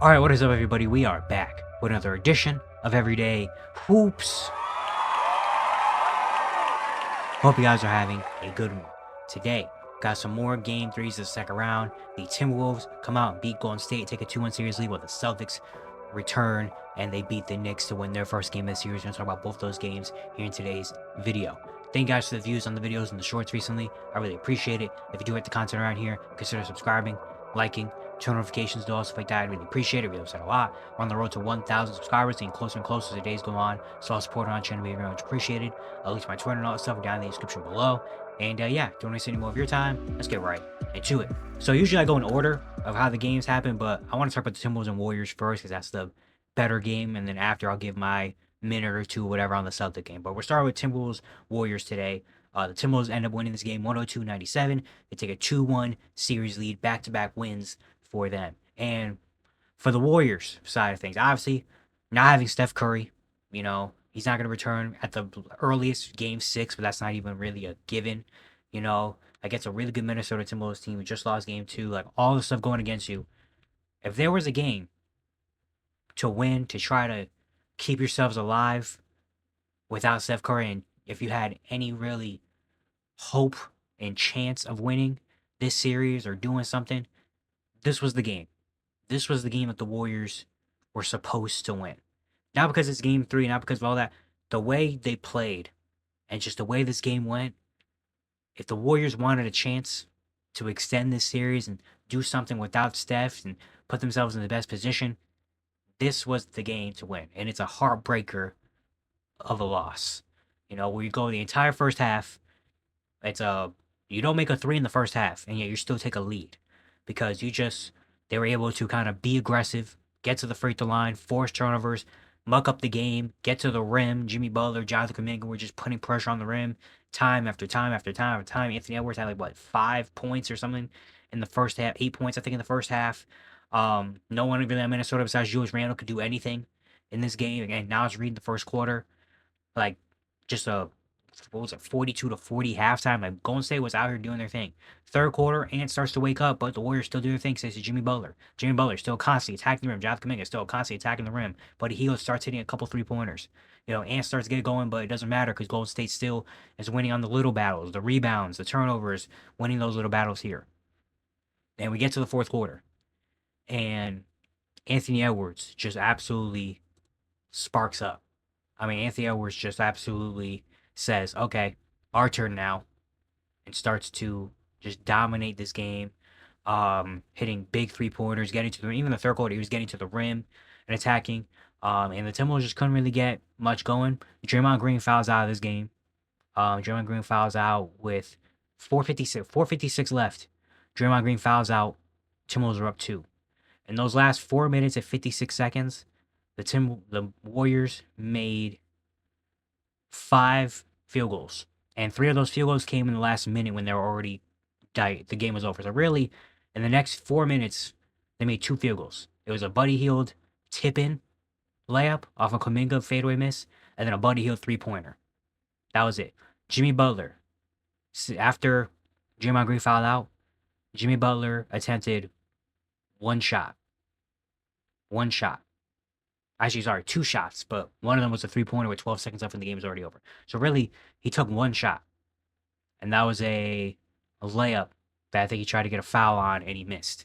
Alright, what is up, everybody? We are back with another edition of Everyday Hoops. Hope you guys are having a good one. Today, got some more Game 3s of the second round. The Timberwolves come out and beat Golden State, take a 2-1 series lead, while the Celtics return and they beat the Knicks to win their first game of the series. We're going to talk about both those games here in today's video. Thank you guys for the views on the videos and the shorts recently. I really appreciate it. If you do like the content around here, consider subscribing, liking, turn notifications to all stuff like that. I really appreciate it. Really upset a lot. We're on the road to 1,000 subscribers, getting closer and closer as the days go on. So all support on the channel would be very much appreciated. I'll link to my Twitter and all that stuff down in the description below. And yeah, don't waste any more of your time. Let's get right into it. So usually I go in order of how the games happen, but I want to talk about the Timberwolves and Warriors first because that's the better game. And then after I'll give my minute or two, whatever, on the Celtic game. But we're starting with Timberwolves Warriors today. The Timberwolves end up winning this game 102-97. They take a 2-1 series lead, back-to-back wins for them. And for the Warriors side of things, obviously, not having Steph Curry, he's not going to return at the earliest game 6, but that's not even really a given. Like, it's a really good Minnesota Timberwolves team who just lost game 2. Like, all the stuff going against you. If there was a game to win, to try to keep yourselves alive without Steph Curry, and if you had any really hope and chance of winning this series or doing something, this was the game. This was the game that the Warriors were supposed to win. Not because it's game 3, not because of all that. The way they played and just the way this game went, if the Warriors wanted a chance to extend this series and do something without Steph and put themselves in the best position, this was the game to win. And it's a heartbreaker of a loss. Where you go the entire first half, you don't make a 3 in the first half, and yet you still take a lead because they were able to kind of be aggressive, get to the free throw line, force turnovers, muck up the game, get to the rim. Jimmy Butler, Jonathan Kuminga were just putting pressure on the rim time after time after time after time. Anthony Edwards had 5 points or something in the first half, 8 points I think in the first half. No one really in Minnesota besides Julius Randle could do anything in this game. Again, now it's reading the first quarter, just a 42-40 halftime. Like, Golden State was out here doing their thing. Third quarter, Ant starts to wake up, but the Warriors still do their thing. Says to Jimmy Butler. Jimmy Butler still constantly attacking the rim. Jonathan Kuminga still constantly attacking the rim, but he starts hitting a couple 3-pointers. Ant starts to get going, but it doesn't matter because Golden State still is winning on the little battles, the rebounds, the turnovers, winning those little battles here. And we get to the fourth quarter, and Anthony Edwards just absolutely sparks up. Anthony Edwards just absolutely says, okay, our turn now, and starts to just dominate this game, hitting big 3-pointers, getting to the rim. Even the third quarter, he was getting to the rim and attacking, and the Timberwolves just couldn't really get much going. Draymond Green fouls out of this game. Draymond Green fouls out with 4:56 left. Draymond Green fouls out. Timberwolves are up 2. In those last 4 minutes and 56 seconds, the Warriors made 5 field goals, and 3 of those field goals came in the last minute when they were already the game was over. So really, in the next 4 minutes, they made 2 field goals. It was a Buddy Hield tip-in layup off a Kuminga fadeaway miss, and then a Buddy Hield 3-pointer. That was it. Jimmy Butler, after Draymond Green fouled out, Jimmy Butler attempted 1 shot. 1 shot. Actually, sorry, 2 shots, but one of them was a 3-pointer with 12 seconds left and the game was already over. So really, he took 1 shot. And that was a layup that I think he tried to get a foul on and he missed.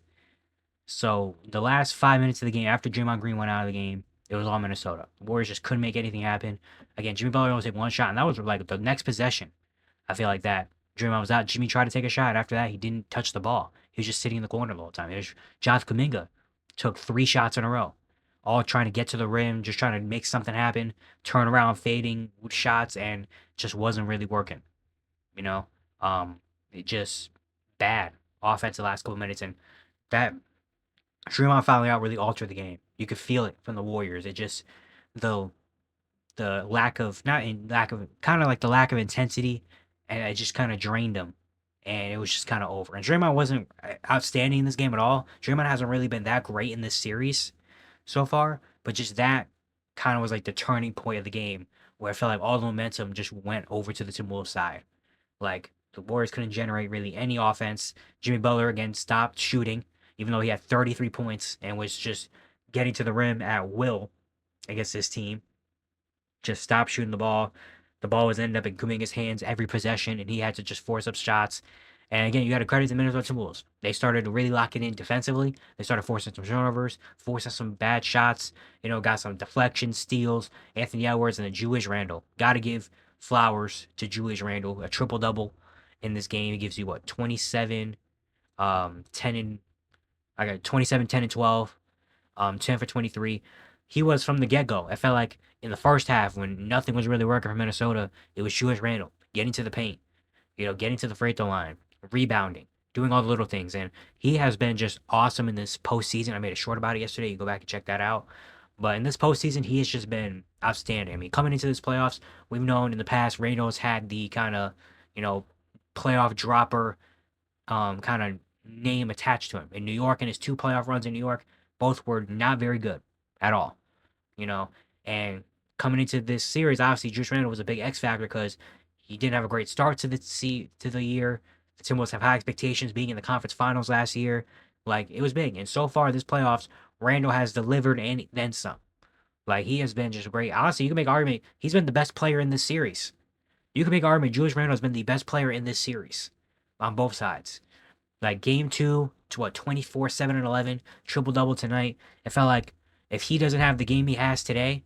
So the last 5 minutes of the game, after Draymond Green went out of the game, it was all Minnesota. The Warriors just couldn't make anything happen. Again, Jimmy Butler only took 1 shot, and that was like the next possession. I feel like that. Draymond was out. Jimmy tried to take a shot. After that, he didn't touch the ball. He was just sitting in the corner the whole time. Jonathan Kuminga took 3 shots in a row, all trying to get to the rim, just trying to make something happen, turn around, fading with shots, and just wasn't really working. It just bad offense the last couple minutes, and that Draymond fouling out really altered the game. You could feel it from the Warriors. It just the lack of kind of like the lack of intensity, and it just kind of drained them, and it was just kind of over. And Draymond wasn't outstanding in this game at all. Draymond hasn't really been that great in this series so far, but just that kind of was like the turning point of the game where I felt like all the momentum just went over to the Timberwolves side. Like, the Warriors couldn't generate really any offense. Jimmy Butler again stopped shooting, even though he had 33 points and was just getting to the rim at will against this team. Just stop shooting the ball. The ball was ended up in Kuminga's hands every possession, and he had to just force up shots. And again, you got to credit the Minnesota Timberwolves. They started really locking in defensively. They started forcing some turnovers, forcing some bad shots. Got some deflections, steals. Anthony Edwards and the Julius Randle. Got to give flowers to Julius Randle. A triple double in this game. He gives you what 27, 10 and I got 27, 10 and 12, 10 for 23. He was from the get go. I felt like in the first half when nothing was really working for Minnesota, it was Julius Randle getting to the paint, getting to the free throw line, rebounding, doing all the little things. And he has been just awesome in this postseason. I made a short about it yesterday. You go back and check that out. But in this postseason, he has just been outstanding. I mean, coming into this playoffs, we've known in the past, Randle's had the kind of, playoff dropper kind of name attached to him. In New York, and his 2 playoff runs in New York, both were not very good at all. And coming into this series, obviously, Julius Randle was a big X factor because he didn't have a great start to the year. The Timberwolves have high expectations being in the conference finals last year. Like, it was big. And so far, this playoffs, Randle has delivered and then some. Like, he has been just great. Honestly, you can make an argument he's been the best player in this series. You can make an argument Julius Randle has been the best player in this series on both sides. Like, game 2 to 24, 7, and 11, triple-double tonight. It felt like if he doesn't have the game he has today,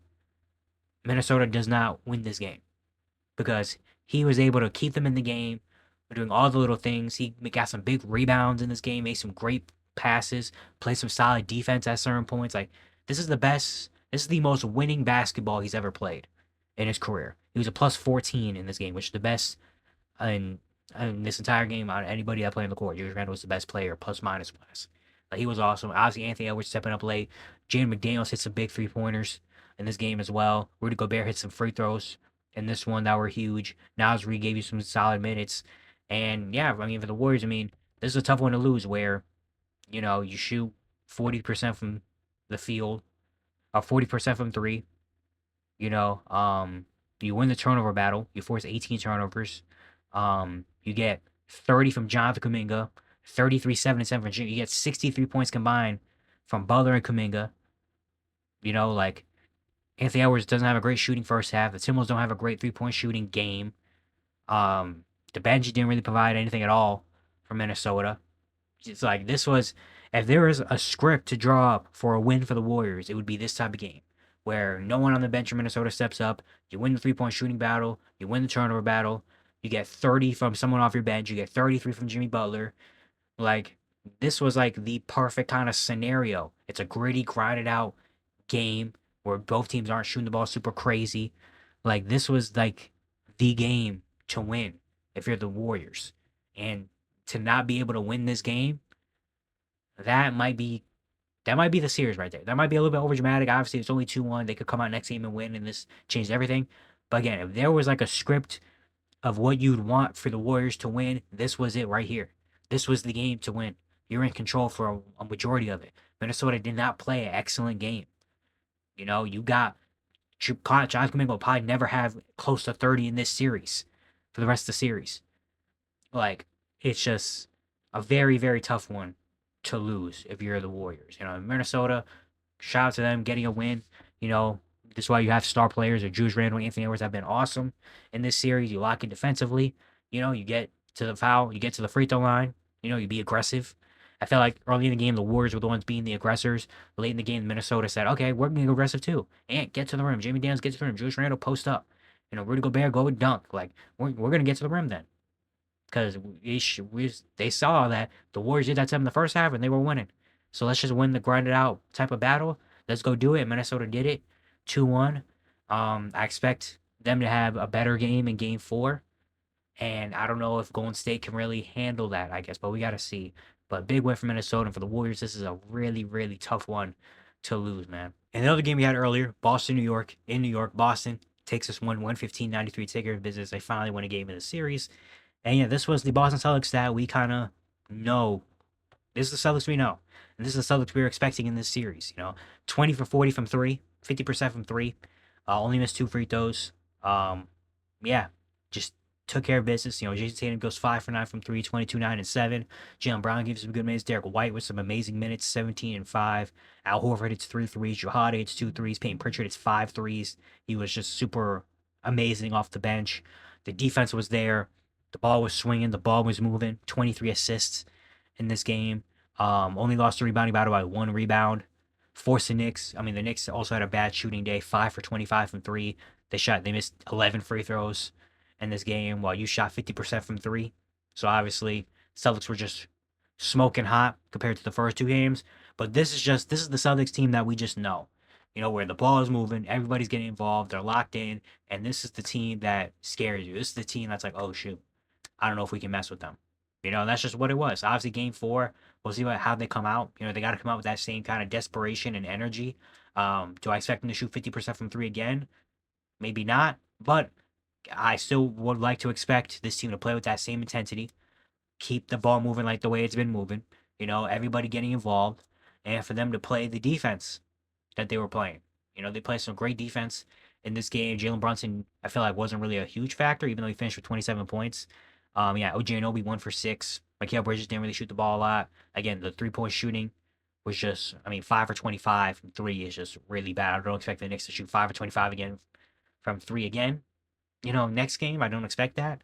Minnesota does not win this game. Because he was able to keep them in the game, doing all the little things. He got some big rebounds in this game, made some great passes, played some solid defense at certain points. Like, this is the most winning basketball he's ever played in his career. He was a plus 14 in this game, which is the best in this entire game out of anybody that played on the court. Julius Randle was the best player, plus minus wise. Like, he was awesome. Obviously, Anthony Edwards stepping up late. Jaden McDaniels hit some big 3-pointers in this game as well. Rudy Gobert hit some free throws in this one that were huge. Naz Reid gave you some solid minutes. And yeah, I mean, for the Warriors, I mean, this is a tough one to lose where, you shoot 40% from the field, or 40% from 3. You win the turnover battle. You force 18 turnovers. You get 30 from Jonathan Kuminga, 33, 7, and 7 from Jimmy. You get 63 points combined from Butler and Kuminga. Like, Anthony Edwards doesn't have a great shooting first half. The Timberwolves don't have a great 3-point shooting game. The bench didn't really provide anything at all for Minnesota. It's like, this was, if there was a script to draw up for a win for the Warriors, it would be this type of game where no one on the bench in Minnesota steps up. You win the 3-point shooting battle. You win the turnover battle. You get 30 from someone off your bench. You get 33 from Jimmy Butler. Like, this was like the perfect kind of scenario. It's a gritty, grinded out game where both teams aren't shooting the ball super crazy. Like, this was like the game to win if you're the Warriors. And to not be able to win this game, that might be the series right there. That might be a little bit overdramatic. Obviously, it's only 2-1. They could come out next game and win, and this changed everything. But again, if there was like a script of what you'd want for the Warriors to win, this was it right here. This was the game to win. You're in control for a majority of it. Minnesota did not play an excellent game. You got John Kuminga will probably never have close to 30 in this series for the rest of the series. Like, it's just a very, very tough one to lose if you're the Warriors. Minnesota, shout out to them getting a win. This is why you have star players. Julius Randle and Anthony Edwards have been awesome in this series. You lock in defensively. You get to the foul. You get to the free throw line. You be aggressive. I felt like early in the game, the Warriors were the ones being the aggressors. Late in the game, Minnesota said, okay, we're going to go aggressive too. And get to the rim. Jamie Daniels, get to the rim. Julius Randle, post up. Rudy Gobert, go and dunk. Like, we're going to get to the rim then. Because they saw that the Warriors did that to them in the first half and they were winning. So let's just win the grinded out type of battle. Let's go do it. Minnesota did it. 2-1. I expect them to have a better game in game 4. And I don't know if Golden State can really handle that, I guess. But we got to see. But big win for Minnesota. And for the Warriors, this is a really, really tough one to lose, man. And the other game we had earlier, Boston, New York. In New York, Boston takes this one, 115-93. Take care of business. They finally win a game in the series. And yeah, this was the Boston Celtics that we kind of know. This is the Celtics we know. And this is the Celtics we were expecting in this series. 20 for 40 from 3, 50% from 3. Only missed 2 free throws. Yeah, just took care of business. Jason Tatum goes 5 for 9 from 3, 22, 9, and 7. Jaylen Brown gives some good minutes. Derek White with some amazing minutes, 17 and 5. Al Horford hits 3 threes. Drew Holiday hits 2 threes. Peyton Pritchard hits 5 threes. He was just super amazing off the bench. The defense was there. The ball was swinging. The ball was moving. 23 assists in this game. Only lost the rebounding battle by 1 rebound. Forced the Knicks. I mean, the Knicks also had a bad shooting day. 5 for 25 from 3. They missed 11 free throws in this game, while you shot 50% from 3. So obviously, Celtics were just smoking hot compared to the first 2 games. But this is the Celtics team that we just know. Where the ball is moving, everybody's getting involved, they're locked in, and this is the team that scares you. This is the team that's like, oh shoot, I don't know if we can mess with them. And that's just what it was. Obviously, game 4, we'll see how they come out. They got to come out with that same kind of desperation and energy. Do I expect them to shoot 50% from 3 again? Maybe not, but I still would like to expect this team to play with that same intensity, keep the ball moving like the way it's been moving, everybody getting involved, and for them to play the defense that they were playing. They played some great defense in this game. Jalen Brunson, I feel like, wasn't really a huge factor, even though he finished with 27 points. Yeah, OG Anunoby 1 for 6. Mikal Bridges didn't really shoot the ball a lot. Again, the 3-point shooting was just, 5 for 25 from 3 is just really bad. I don't expect the Knicks to shoot 5 for 25 again from 3 again. Next game, I don't expect that.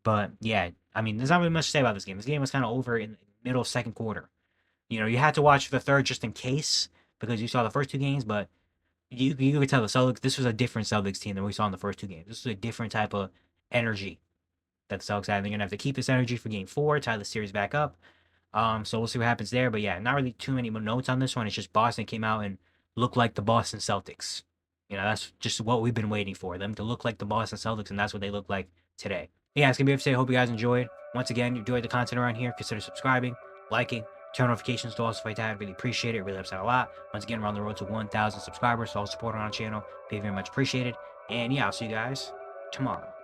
But yeah, there's not really much to say about this game. This game was kind of over in the middle of second quarter. You had to watch the third just in case, because you saw the first 2 games, but you could tell the Celtics, this was a different Celtics team than we saw in the first 2 games. This was a different type of energy that the Celtics had. They're going to have to keep this energy for game 4, tie the series back up. So we'll see what happens there. But yeah, not really too many notes on this one. It's just Boston came out and looked like the Boston Celtics. That's just what we've been waiting for, them to look like the Boston Celtics, and that's what they look like today. Yeah, it's going to be it for today. Hope you guys enjoyed. Once again, you enjoyed the content around here, consider subscribing, liking, turn notifications to all stuff like that. Really appreciate it. It really helps out a lot. Once again, we're on the road to 1,000 subscribers, so all support on our channel. Be very much appreciated. And yeah, I'll see you guys tomorrow.